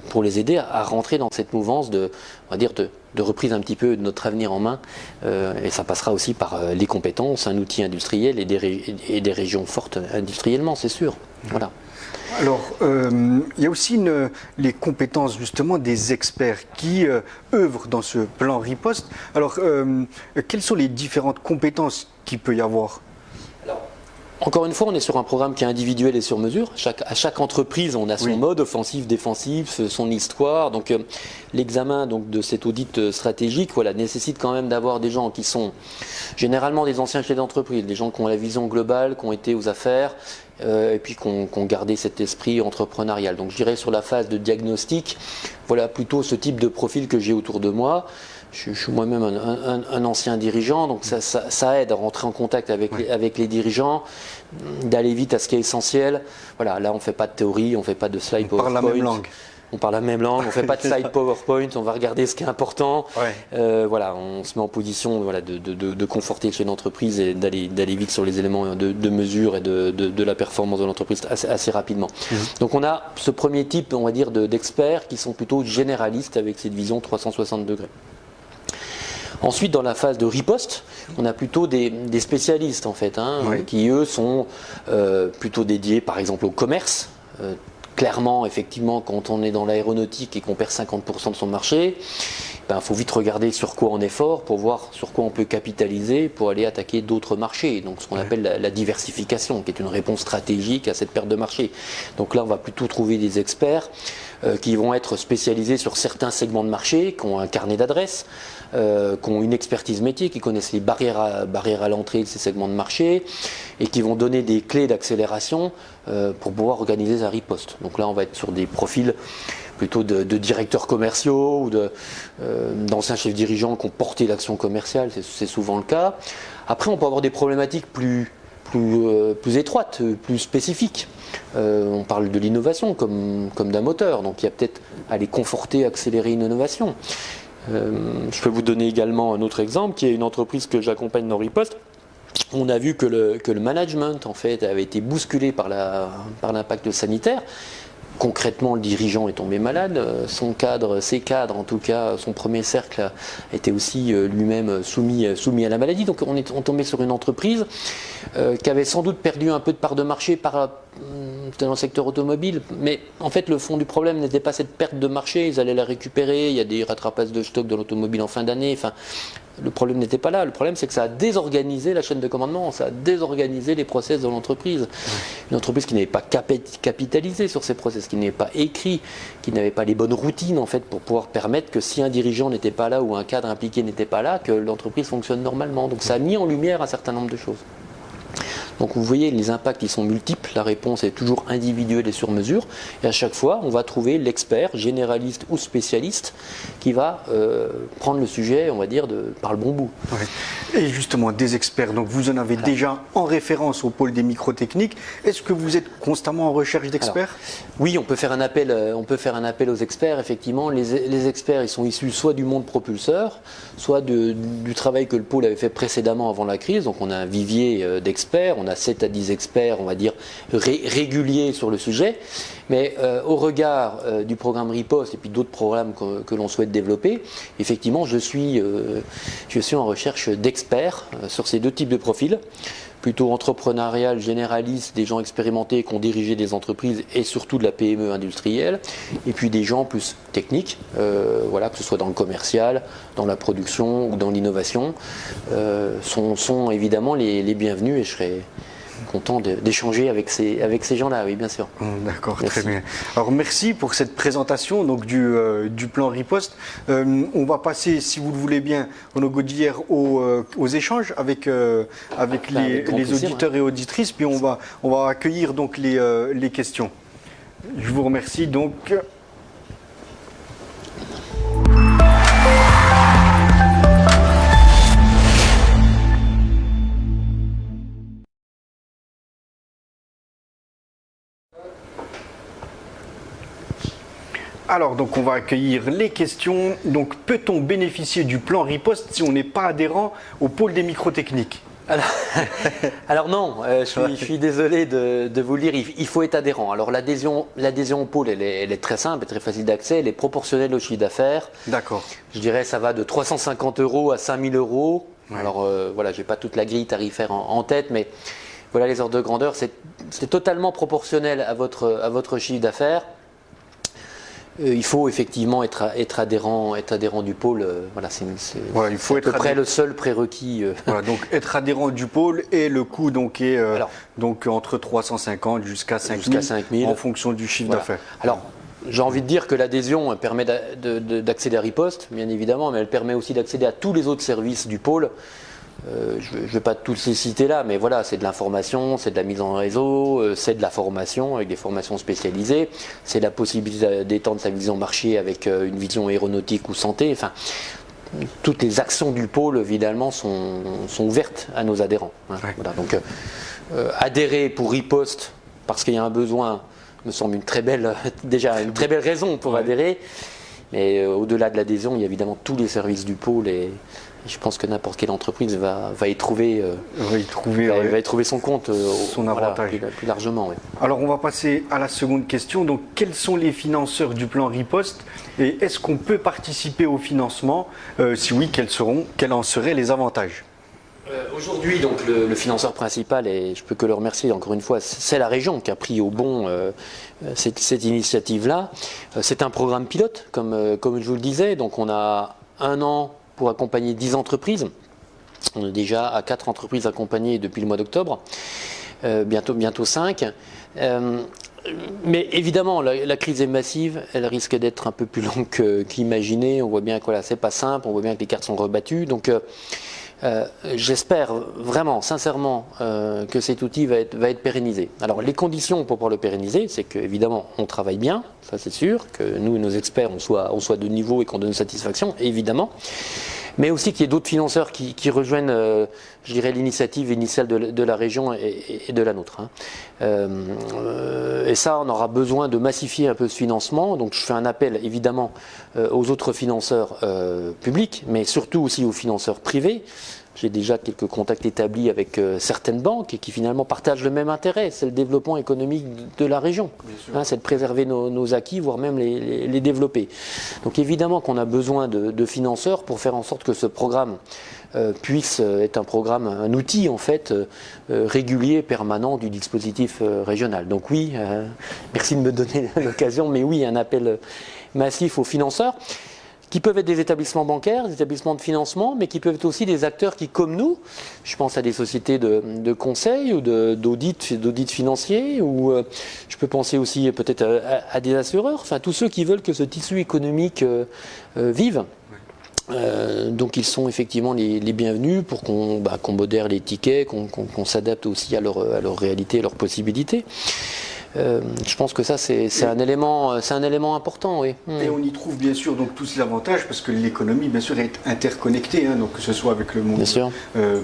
pour les aider à rentrer dans cette mouvance de reprise un petit peu de notre avenir en main, et ça passera aussi par les compétences, un outil industriel et des régions fortes industriellement, c'est sûr. Voilà. Alors, il y a aussi les compétences justement des experts qui œuvrent dans ce plan riposte. Alors, quelles sont les différentes compétences qu'il peut y avoir ? Alors, Encore une fois, on est sur un programme qui est individuel et sur mesure. À chaque entreprise, on a son mode offensif, défensif, son histoire. Donc l'examen de cet audit stratégique nécessite quand même d'avoir des gens qui sont généralement des anciens chefs d'entreprise, des gens qui ont la vision globale, qui ont été aux affaires et puis qui ont gardé cet esprit entrepreneurial. Donc je dirais sur la phase de diagnostic, voilà plutôt ce type de profil que j'ai autour de moi. Je suis moi-même un ancien dirigeant, donc ça aide à rentrer en contact avec les dirigeants, d'aller vite à ce qui est essentiel. Voilà, là on ne fait pas de théorie, on ne fait pas de slide PowerPoint. On parle la même langue. On parle la même langue, on ne fait pas de slide PowerPoint, on va regarder ce qui est important. On se met en position de conforter le chef d'entreprise et d'aller vite sur les éléments de mesure et de la performance de l'entreprise assez rapidement. Donc on a ce premier type, on va dire, d'experts qui sont plutôt généralistes avec cette vision 360 degrés. Ensuite, dans la phase de riposte, on a plutôt des spécialistes en fait, qui eux sont plutôt dédiés par exemple au commerce. Clairement, effectivement, quand on est dans l'aéronautique et qu'on perd 50% de son marché, il faut vite regarder sur quoi on est fort pour voir sur quoi on peut capitaliser pour aller attaquer d'autres marchés. Donc ce qu'on appelle la diversification, qui est une réponse stratégique à cette perte de marché. Donc là, on va plutôt trouver des experts qui vont être spécialisés sur certains segments de marché, qui ont un carnet d'adresses, qui ont une expertise métier, qui connaissent les barrières à l'entrée de ces segments de marché et qui vont donner des clés d'accélération pour pouvoir organiser sa riposte. Donc là, on va être sur des profils plutôt de directeurs commerciaux ou d'anciens chefs dirigeants qui ont porté l'action commerciale, c'est souvent le cas. Après, on peut avoir des problématiques plus étroites, plus spécifiques. On parle de l'innovation comme d'un moteur, donc il y a peut-être à aller conforter, accélérer une innovation. Je peux vous donner également un autre exemple, qui est une entreprise que j'accompagne dans Riposte. On a vu que le management en fait avait été bousculé par l'impact sanitaire. Concrètement, le dirigeant est tombé malade, ses cadres, en tout cas, son premier cercle a été aussi lui-même soumis à la maladie. Donc on tombait sur une entreprise qui avait sans doute perdu un peu de part de marché dans le secteur automobile, mais en fait le fond du problème n'était pas cette perte de marché, ils allaient la récupérer, il y a des rattrapages de stock dans l'automobile en fin d'année, le problème n'était pas là, le problème c'est que ça a désorganisé la chaîne de commandement, ça a désorganisé les process de l'entreprise. Une entreprise qui n'avait pas capitalisé sur ces process, qui n'avait pas écrit, qui n'avait pas les bonnes routines en fait pour pouvoir permettre que si un dirigeant n'était pas là ou un cadre impliqué n'était pas là, que l'entreprise fonctionne normalement. Donc ça a mis en lumière un certain nombre de choses. Donc vous voyez, les impacts ils sont multiples, la réponse est toujours individuelle et sur mesure, et à chaque fois on va trouver l'expert, généraliste ou spécialiste, qui va prendre le sujet, on va dire, par le bon bout. Et justement, des experts, donc vous en avez déjà en référence au pôle des microtechniques. Est-ce que vous êtes constamment en recherche d'experts? Oui, on peut faire un appel aux experts, effectivement. Les experts, ils sont issus soit du monde propulseur, soit du travail que le pôle avait fait précédemment avant la crise. Donc on a un vivier d'experts, on a 7 à 10 experts, on va dire, réguliers sur le sujet. Mais au regard du programme Riposte et puis d'autres programmes que l'on souhaite développer, effectivement, je suis en recherche d'experts sur ces deux types de profils, plutôt entrepreneurial, généraliste, des gens expérimentés qui ont dirigé des entreprises et surtout de la PME industrielle, et puis des gens plus techniques, que ce soit dans le commercial, dans la production ou dans l'innovation, sont évidemment les bienvenus, et je serai content d'échanger avec ces gens-là, oui, bien sûr. D'accord, très bien. Alors merci pour cette présentation donc, du plan Riposte. On va passer, si vous le voulez bien, Renaud Gaudière, aux échanges avec les auditeurs et auditrices, puis on va accueillir donc les questions. Je vous remercie donc. Alors, donc, on va accueillir les questions. Donc, peut-on bénéficier du plan Riposte si on n'est pas adhérent au pôle des microtechniques? Alors non, je suis désolé de vous le dire, il faut être adhérent. Alors l'adhésion au pôle, elle est très simple, très facile d'accès, elle est proportionnelle au chiffre d'affaires. D'accord. Je dirais ça va de 350 € à 5000 €. Ouais. Alors je n'ai pas toute la grille tarifaire en tête, mais voilà les ordres de grandeur, c'est totalement proportionnel à votre chiffre d'affaires. il faut effectivement être adhérent du pôle. Voilà, c'est Voilà, il faut à être peu près le seul prérequis. Voilà, donc être adhérent du pôle et le coût donc est donc entre 350 jusqu'à 5 000 en fonction du chiffre d'affaires. Alors, j'ai envie de dire que l'adhésion permet d'accéder à Riposte, bien évidemment, mais elle permet aussi d'accéder à tous les autres services du pôle. Je ne vais pas tous les citer là, mais voilà, c'est de l'information, c'est de la mise en réseau, c'est de la formation avec des formations spécialisées, c'est la possibilité d'étendre sa vision marché avec une vision aéronautique ou santé. Enfin, toutes les actions du pôle, évidemment, sont ouvertes à nos adhérents. Hein. Ouais. Voilà, donc, adhérer pour Riposte parce qu'il y a un besoin me semble une très belle raison pour adhérer. Mais au-delà de l'adhésion, il y a évidemment tous les services du pôle et je pense que n'importe quelle entreprise va y trouver son compte, son avantage. Plus largement. Oui. Alors on va passer à la seconde question. Donc quels sont les financeurs du plan Riposte et est-ce qu'on peut participer au financement? Si oui, quels en seraient les avantages? Aujourd'hui, donc le financeur principal, et je peux que le remercier encore une fois, c'est la région qui a pris au bon cette initiative-là. C'est un programme pilote, comme je vous le disais. Donc on a 1 an pour accompagner 10 entreprises. On est déjà à 4 entreprises accompagnées depuis le mois d'octobre, bientôt 5. Mais évidemment, la crise est massive, elle risque d'être un peu plus longue qu'imaginé. On voit bien que c'est pas simple, on voit bien que les cartes sont rebattues. Donc j'espère vraiment, sincèrement, que cet outil va être pérennisé. Alors les conditions pour pouvoir le pérenniser, c'est qu'évidemment on travaille bien, ça c'est sûr, que nous et nos experts on soit de niveau et qu'on donne satisfaction, évidemment. Mais aussi qu'il y ait d'autres financeurs qui rejoignent, je dirais, l'initiative initiale de la région et de la nôtre. Hein. Et ça, on aura besoin de massifier un peu ce financement. Donc je fais un appel, évidemment, aux autres financeurs publics, mais surtout aussi aux financeurs privés. J'ai déjà quelques contacts établis avec certaines banques qui finalement partagent le même intérêt, c'est le développement économique de la région. Hein, c'est de préserver nos acquis, voire même les développer. Donc évidemment qu'on a besoin de financeurs pour faire en sorte que ce programme puisse être un outil en fait régulier, permanent du dispositif régional. Donc oui, merci de me donner l'occasion, mais oui, un appel massif aux financeurs, qui peuvent être des établissements bancaires, des établissements de financement, mais qui peuvent être aussi des acteurs qui, comme nous, je pense à des sociétés de conseil ou d'audit financier, ou je peux penser aussi peut-être à des assureurs, enfin tous ceux qui veulent que ce tissu économique vive. Donc ils sont effectivement les bienvenus pour qu'on modère les tickets, qu'on s'adapte aussi à leur réalité, à leurs possibilités. Je pense que ça c'est un élément important, oui. Et on y trouve bien sûr donc tous les avantages parce que l'économie bien sûr est interconnectée, hein, donc que ce soit avec le monde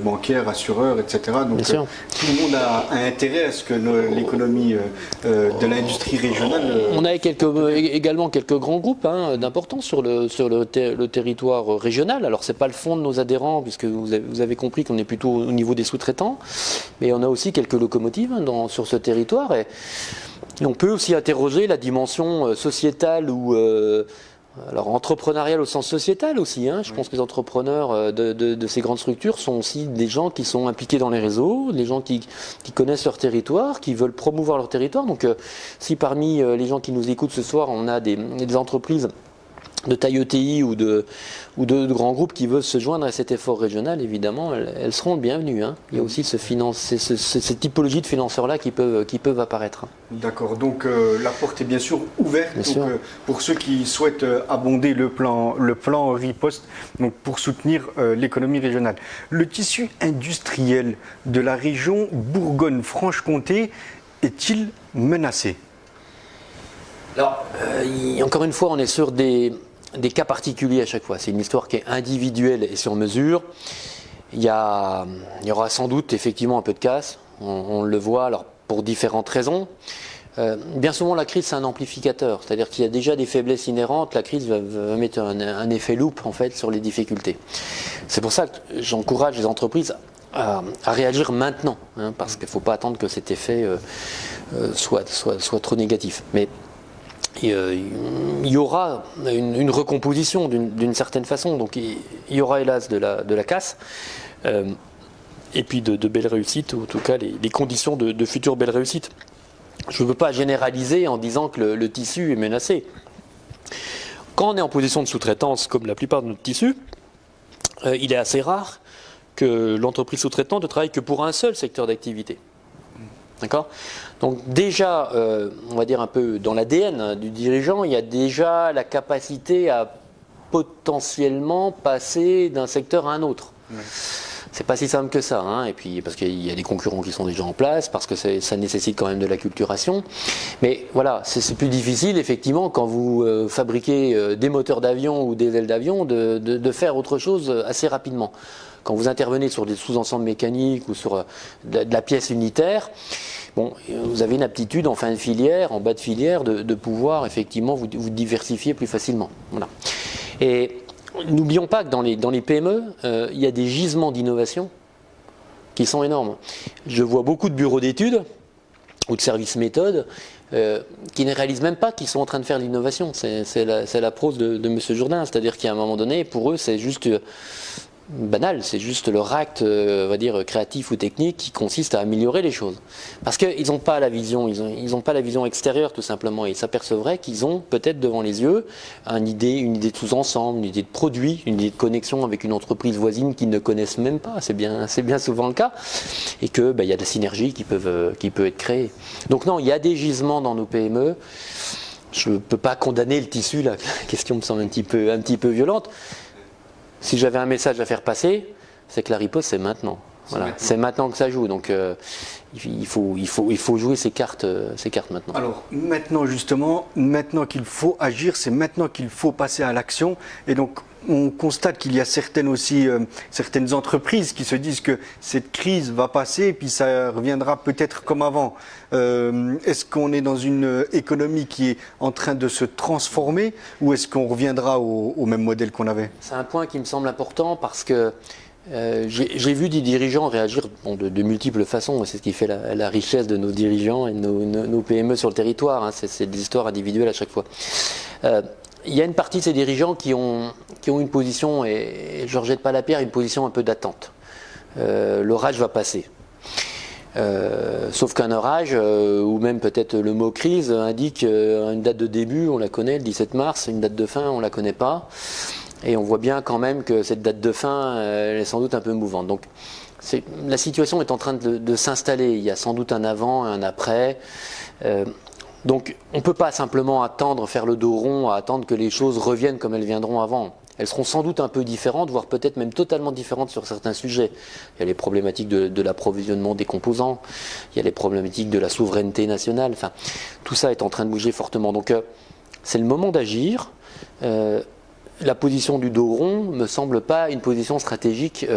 bancaire, assureur, etc. Donc tout le monde a intérêt à ce que l'économie de l'industrie régionale. On a également quelques grands groupes d'importance sur le territoire régional. Alors c'est pas le fond de nos adhérents puisque vous avez compris qu'on est plutôt au niveau des sous-traitants, mais on a aussi quelques locomotives sur ce territoire. Et on peut aussi interroger la dimension sociétale ou alors entrepreneuriale au sens sociétal aussi. Hein. Je pense que les entrepreneurs de ces grandes structures sont aussi des gens qui sont impliqués dans les réseaux, des gens qui connaissent leur territoire, qui veulent promouvoir leur territoire. Donc si parmi les gens qui nous écoutent ce soir, on a des entreprises de taille ETI ou de grands groupes qui veulent se joindre à cet effort régional, évidemment, elles seront bienvenues. Hein. Il y a aussi cette typologie de financeurs-là qui peuvent apparaître. D'accord, donc la porte est bien sûr ouverte pour ceux qui souhaitent abonder le plan Riposte, donc pour soutenir l'économie régionale. Le tissu industriel de la région Bourgogne-Franche-Comté est-il menacé ? Alors, encore une fois, on est sur des cas particuliers à chaque fois. C'est une histoire qui est individuelle et sur mesure. Il y aura sans doute effectivement un peu de casse. On le voit alors pour différentes raisons. Bien souvent, la crise, c'est un amplificateur. C'est-à-dire qu'il y a déjà des faiblesses inhérentes. La crise va mettre un effet loupe en fait, sur les difficultés. C'est pour ça que j'encourage les entreprises à réagir maintenant. Hein, parce qu'il ne faut pas attendre que cet effet soit trop négatif. Mais il y aura une recomposition d'une certaine façon, donc il y aura hélas de la casse et puis de belles réussites, ou en tout cas les conditions de futures belles réussites. Je ne veux pas généraliser en disant que le tissu est menacé. quand on est en position de sous-traitance, comme la plupart de notre tissu, il est assez rare que l'entreprise sous-traitante ne travaille que pour un seul secteur d'activité. D'accord ? Donc déjà, on va dire un peu dans l'ADN du dirigeant, il y a déjà la capacité à potentiellement passer d'un secteur à un autre. Ouais. C'est pas si simple que ça, hein. Et puis parce qu'il y a des concurrents qui sont déjà en place, parce que ça nécessite quand même de l'acculturation. Mais voilà, c'est plus difficile effectivement quand vous fabriquez des moteurs d'avion ou des ailes d'avion de faire autre chose assez rapidement. Quand vous intervenez sur des sous-ensembles mécaniques ou sur de la pièce unitaire, bon, vous avez une aptitude en fin de filière, en bas de filière, de pouvoir effectivement vous diversifier plus facilement. Voilà. Et n'oublions pas que dans les PME, il y a des gisements d'innovation qui sont énormes. Je vois beaucoup de bureaux d'études ou de services méthodes qui ne réalisent même pas qu'ils sont en train de faire de l'innovation. C'est la prose de M. Jourdain, c'est-à-dire qu'à un moment donné, pour eux, c'est juste banal, c'est juste leur acte, on va dire, créatif ou technique qui consiste à améliorer les choses. Parce qu'ils n'ont pas la vision, ils n'ont pas la vision extérieure tout simplement. Ils s'apercevraient qu'ils ont peut-être devant les yeux une idée de sous-ensemble, une idée de produit, une idée de connexion avec une entreprise voisine qu'ils ne connaissent même pas. C'est bien souvent le cas. Et que y a de la synergie qui peut être créée. Donc non, il y a des gisements dans nos PME. Je ne peux pas condamner le tissu, la question me semble un petit peu violente. Si j'avais un message à faire passer, c'est que la riposte, c'est maintenant. Voilà. C'est maintenant que ça joue. Donc il faut jouer ces cartes maintenant. Alors maintenant justement, maintenant qu'il faut agir, c'est maintenant qu'il faut passer à l'action. Et donc on constate qu'il y a certaines entreprises qui se disent que cette crise va passer et puis ça reviendra peut-être comme avant. Est-ce qu'on est dans une économie qui est en train de se transformer ou est-ce qu'on reviendra au même modèle qu'on avait ? C'est un point qui me semble important parce que j'ai vu des dirigeants réagir de multiples façons. C'est ce qui fait la richesse de nos dirigeants et de nos PME sur le territoire. Hein. C'est des histoires individuelles à chaque fois. Il y a une partie de ces dirigeants qui ont une position, et je ne rejette pas la pierre, une position un peu d'attente. L'orage va passer. Sauf qu'un orage, ou même peut-être le mot crise, indique une date de début, on la connaît, le 17 mars, une date de fin, on ne la connaît pas. Et on voit bien quand même que cette date de fin, elle est sans doute un peu mouvante. Donc la situation est en train de s'installer. Il y a sans doute un avant et un après. Donc on ne peut pas simplement faire le dos rond, attendre que les choses reviennent comme elles viendront avant. Elles seront sans doute un peu différentes, voire peut-être même totalement différentes sur certains sujets. Il y a les problématiques de l'approvisionnement des composants, il y a les problématiques de la souveraineté nationale. Enfin, tout ça est en train de bouger fortement. Donc c'est le moment d'agir. La position du dos rond ne me semble pas une position stratégique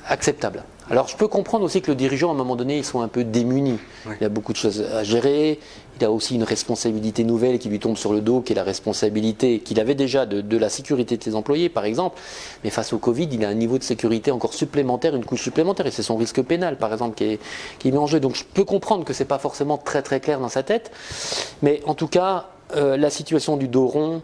acceptable. Alors je peux comprendre aussi que le dirigeant, à un moment donné, il soit un peu démuni. Oui. Il a beaucoup de choses à gérer, il a aussi une responsabilité nouvelle qui lui tombe sur le dos, qui est la responsabilité qu'il avait déjà de la sécurité de ses employés, par exemple. Mais face au Covid, il a un niveau de sécurité encore supplémentaire, une couche supplémentaire, et c'est son risque pénal, par exemple, qui est mis en jeu. Donc je peux comprendre que ce n'est pas forcément très très clair dans sa tête, mais en tout cas, la situation du dos rond,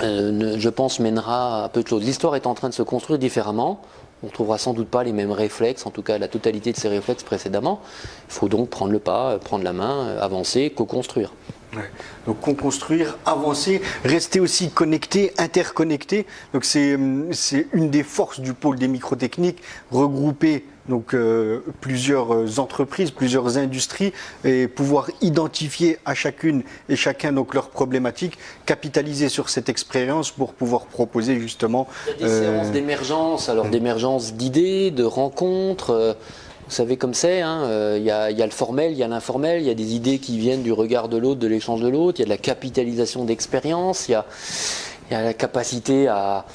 je pense, mènera à peu de choses. L'histoire est en train de se construire différemment. On ne trouvera sans doute pas les mêmes réflexes, en tout cas la totalité de ces réflexes précédemment. Il faut donc prendre le pas, prendre la main, avancer, co-construire. Ouais. Donc co-construire, avancer, rester aussi connecté, interconnecté. Donc c'est une des forces du pôle des microtechniques, regrouper donc plusieurs entreprises, plusieurs industries et pouvoir identifier à chacune et chacun donc leurs problématiques, capitaliser sur cette expérience pour pouvoir proposer justement. Il y a des séances d'émergence, alors d'émergence d'idées, de rencontres. Vous savez comme c'est, hein, y a le formel, il y a l'informel, il y a des idées qui viennent du regard de l'autre, de l'échange de l'autre, il y a de la capitalisation d'expérience, il y a la capacité à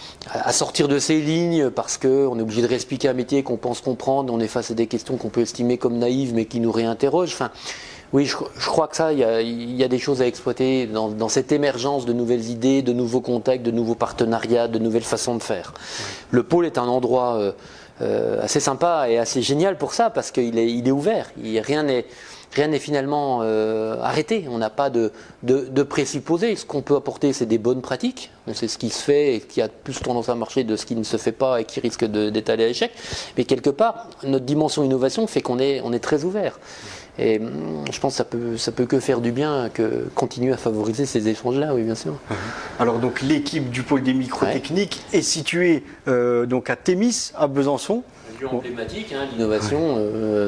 sortir de ses lignes parce qu'on est obligé de réexpliquer un métier qu'on pense comprendre, on est face à des questions qu'on peut estimer comme naïves mais qui nous réinterrogent. Enfin, oui, je crois que ça, il y a des choses à exploiter dans cette émergence de nouvelles idées, de nouveaux contacts, de nouveaux partenariats, de nouvelles façons de faire. Ouais. Le pôle est un endroit assez sympa et assez génial pour ça parce qu'il est ouvert. Rien n'est finalement arrêté. On n'a pas de présupposés. Ce qu'on peut apporter, c'est des bonnes pratiques. On sait ce qui se fait et qui a plus tendance à marcher de ce qui ne se fait pas et qui risque d'être allé à l'échec. Mais quelque part, notre dimension innovation fait qu'on est très ouvert. Et je pense que ça peut que faire du bien, que continuer à favoriser ces échanges-là, oui, bien sûr. Alors donc l'équipe du pôle des microtechniques est située donc à Thémis, à Besançon. Lieu emblématique, l'innovation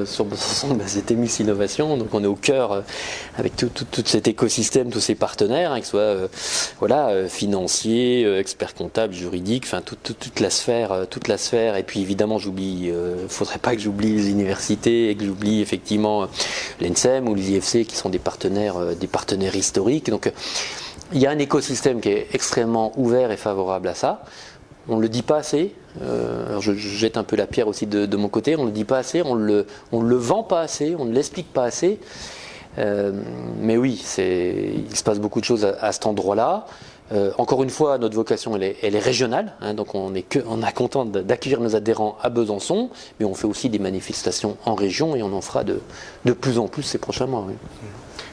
sur Besançon, c'est Thémis Innovation, donc on est au cœur avec tout cet écosystème, tous ces partenaires, que ce soit financiers, experts comptables, juridiques, enfin toute la sphère, et puis évidemment faudrait pas que j'oublie les universités et que j'oublie effectivement l'ENSEM ou les IFC qui sont des partenaires historiques. Donc il y a un écosystème qui est extrêmement ouvert et favorable à ça. On ne le dit pas assez, alors je jette un peu la pierre aussi de mon côté, on ne le dit pas assez, on le vend pas assez, on ne l'explique pas assez. Mais oui, il se passe beaucoup de choses à cet endroit-là. Encore une fois, notre vocation elle est régionale, donc on est content d'accueillir nos adhérents à Besançon, mais on fait aussi des manifestations en région et on en fera de plus en plus ces prochains mois. Oui.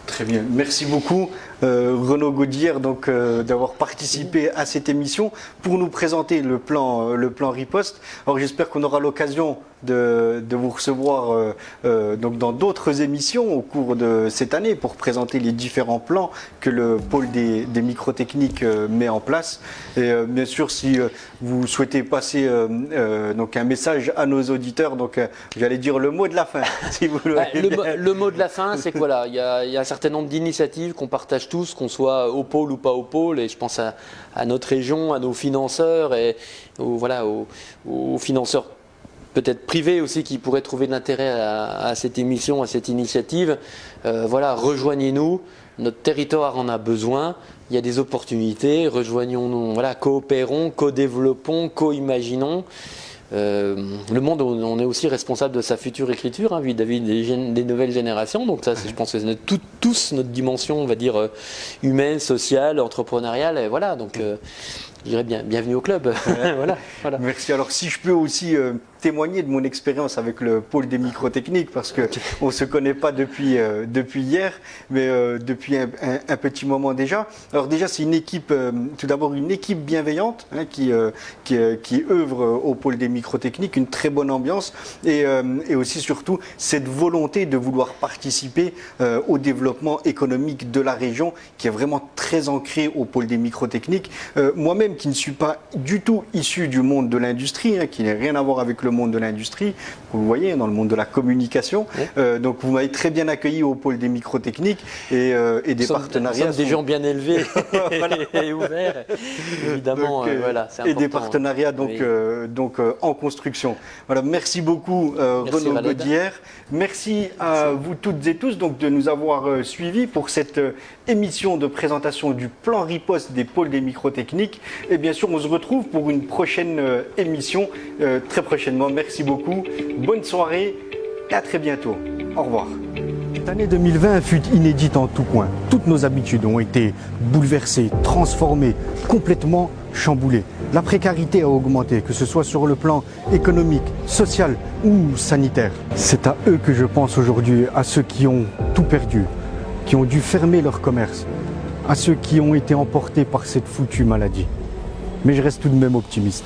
Très bien, merci beaucoup Renaud Gaudière d'avoir participé à cette émission pour nous présenter le plan Riposte. Alors j'espère qu'on aura l'occasion de vous recevoir donc dans d'autres émissions au cours de cette année pour présenter les différents plans que le pôle des microtechniques met en place. Et bien sûr, si vous souhaitez passer donc un message à nos auditeurs, donc j'allais dire le mot de la fin. Si vous le mot de la fin, c'est que voilà, il y a un certain nombre d'initiatives qu'on partage tous, qu'on soit au pôle ou pas au pôle, et je pense à notre région, à nos financeurs et aux financeurs peut-être privés aussi qui pourraient trouver de l'intérêt à cette émission, à cette initiative. Rejoignez-nous, notre territoire en a besoin, il y a des opportunités, rejoignons-nous, coopérons, co-développons, co-imaginons. Le monde, on est aussi responsable de sa future écriture vis-à-vis des nouvelles générations, donc ça je pense que c'est tous notre dimension, on va dire, humaine, sociale, entrepreneuriale, et voilà, donc je dirais bienvenue au club. Voilà. Merci. Alors si je peux aussi témoigner de mon expérience avec le pôle des microtechniques, parce qu'on ne se connaît pas depuis hier, mais depuis un petit moment déjà. Alors déjà, c'est une équipe, tout d'abord une équipe bienveillante qui œuvre au pôle des microtechniques, une très bonne ambiance, et aussi surtout cette volonté de vouloir participer au développement économique de la région, qui est vraiment très ancré au pôle des microtechniques. Moi-même, qui ne suis pas du tout issu du monde de l'industrie, qui n'a rien à voir avec le monde de l'industrie, vous voyez, dans le monde de la communication. Donc vous m'avez très bien accueilli au pôle des microtechniques et des partenariats. Nous sommes des gens bien élevés et ouverts, évidemment. C'est important. Et des partenariats en construction. Voilà, merci beaucoup Renaud Gaudière. Merci à vous toutes et tous de nous avoir suivis pour cette émission de présentation du plan Riposte des pôles des microtechniques. Et bien sûr, on se retrouve pour une prochaine émission très prochainement. Merci beaucoup. Bonne soirée et à très bientôt. Au revoir. Cette année 2020 fut inédite en tout point. Toutes nos habitudes ont été bouleversées, transformées, complètement chamboulées. La précarité a augmenté, que ce soit sur le plan économique, social ou sanitaire. C'est à eux que je pense aujourd'hui, à ceux qui ont tout perdu, qui ont dû fermer leur commerce, à ceux qui ont été emportés par cette foutue maladie. Mais je reste tout de même optimiste.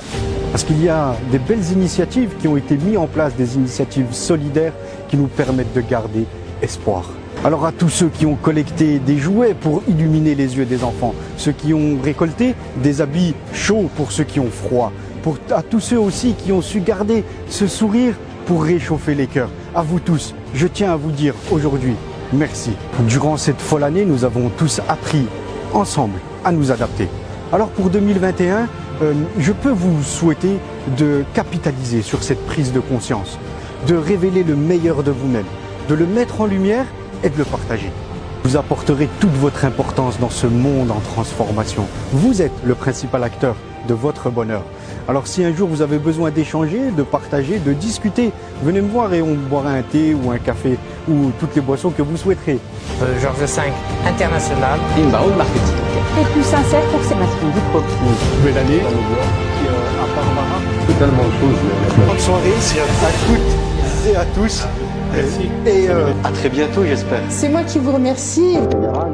Parce qu'il y a des belles initiatives qui ont été mises en place, des initiatives solidaires qui nous permettent de garder espoir. Alors à tous ceux qui ont collecté des jouets pour illuminer les yeux des enfants, ceux qui ont récolté des habits chauds pour ceux qui ont froid, à tous ceux aussi qui ont su garder ce sourire pour réchauffer les cœurs, à vous tous, je tiens à vous dire aujourd'hui merci. Durant cette folle année, nous avons tous appris ensemble à nous adapter. Alors pour 2021, je peux vous souhaiter de capitaliser sur cette prise de conscience, de révéler le meilleur de vous-même, de le mettre en lumière et de le partager. Vous apporterez toute votre importance dans ce monde en transformation. Vous êtes le principal acteur de votre bonheur. Alors si un jour vous avez besoin d'échanger, de partager, de discuter, venez me voir et on boira un thé ou un café ou toutes les boissons que vous souhaiterez. Georges V International. Inbound marketing. Et plus sincère pour ces matières. Belle année. À Barbara. Totalement autre chose. Bonne soirée à toutes et à tous. Merci. Et à très bientôt, j'espère. C'est moi qui vous remercie. En général,